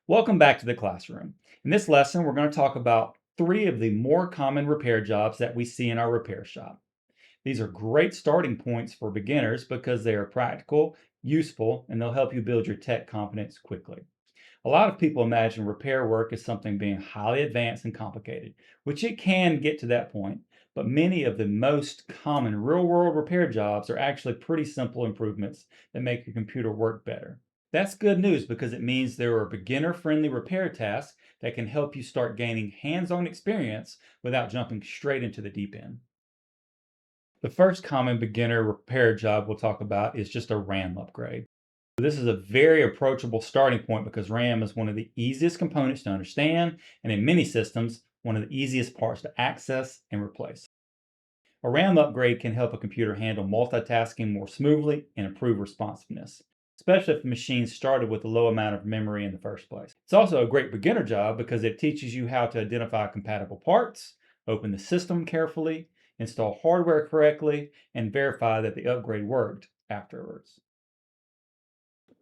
Welcome back to the classroom. In this lesson, we're going to talk about three of the more common repair jobs that we see in our repair shop. These are great starting points for beginners because they are practical, useful, and they'll help you build your tech confidence quickly. A lot of people imagine repair work as something being highly advanced and complicated, which it can get to that point, but many of the most common real-world repair jobs are actually pretty simple improvements that make your computer work better. That's good news because it means there are beginner-friendly repair tasks that can help you start gaining hands-on experience without jumping straight into the deep end. The first common beginner repair job we'll talk about is just a RAM upgrade. This is a very approachable starting point because RAM is one of the easiest components to understand, and in many systems, one of the easiest parts to access and replace. A RAM upgrade can help a computer handle multitasking more smoothly and improve responsiveness, especially if the machine started with a low amount of memory in the first place. It's also a great beginner job because it teaches you how to identify compatible parts, open the system carefully, install hardware correctly, and verify that the upgrade worked afterwards.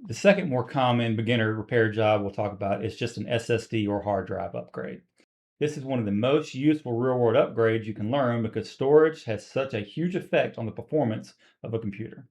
The second more common beginner repair job we'll talk about is just an SSD or hard drive upgrade. This is one of the most useful real-world upgrades you can learn because storage has such a huge effect on the performance of a computer.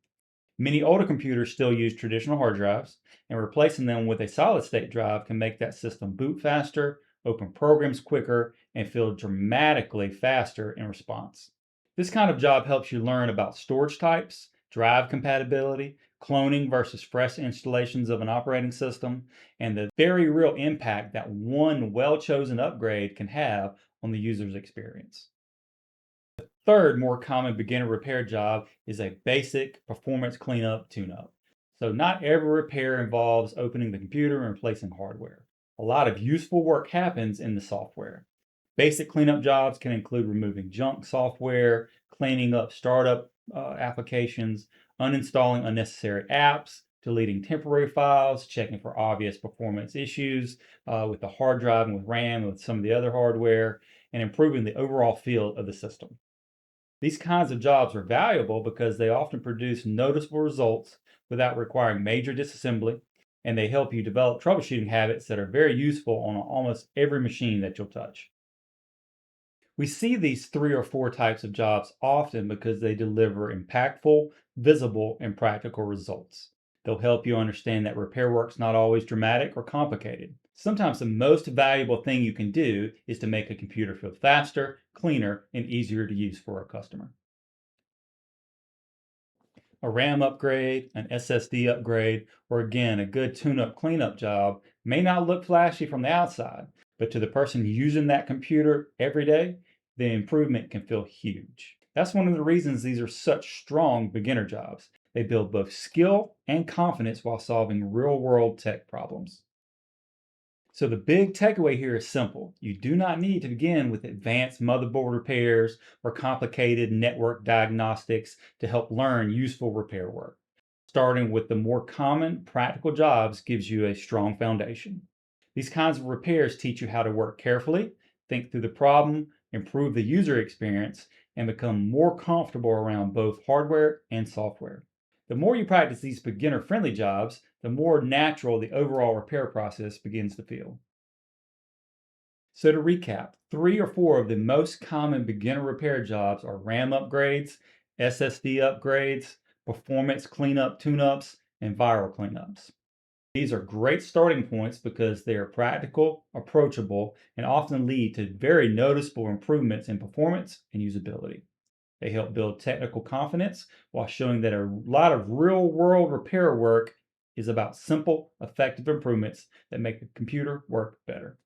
Many older computers still use traditional hard drives, and replacing them with a solid-state drive can make that system boot faster, open programs quicker, and feel dramatically faster in response. This kind of job helps you learn about storage types, drive compatibility, cloning versus fresh installations of an operating system, and the very real impact that one well-chosen upgrade can have on the user's experience. Third, more common beginner repair job is a basic performance cleanup tune-up. So not every repair involves opening the computer and replacing hardware. A lot of useful work happens in the software. Basic cleanup jobs can include removing junk software, cleaning up startup applications, uninstalling unnecessary apps, deleting temporary files, checking for obvious performance issues with the hard drive and with RAM and with some of the other hardware, and improving the overall feel of the system. These kinds of jobs are valuable because they often produce noticeable results without requiring major disassembly, and they help you develop troubleshooting habits that are very useful on almost every machine that you'll touch. We see these three or four types of jobs often because they deliver impactful, visible, and practical results. They'll help you understand that repair work's not always dramatic or complicated. Sometimes the most valuable thing you can do is to make a computer feel faster, cleaner, and easier to use for a customer. A RAM upgrade, an SSD upgrade, or again, a good tune-up cleanup job may not look flashy from the outside, but to the person using that computer every day, the improvement can feel huge. That's one of the reasons these are such strong beginner jobs. They build both skill and confidence while solving real-world tech problems. So the big takeaway here is simple. You do not need to begin with advanced motherboard repairs or complicated network diagnostics to help learn useful repair work. Starting with the more common practical jobs gives you a strong foundation. These kinds of repairs teach you how to work carefully, think through the problem, improve the user experience, and become more comfortable around both hardware and software. The more you practice these beginner-friendly jobs, the more natural the overall repair process begins to feel. So to recap, three or four of the most common beginner repair jobs are RAM upgrades, SSD upgrades, performance cleanup tune-ups, and viral cleanups. These are great starting points because they are practical, approachable, and often lead to very noticeable improvements in performance and usability. They help build technical confidence while showing that a lot of real world repair work is about simple, effective improvements that make the computer work better.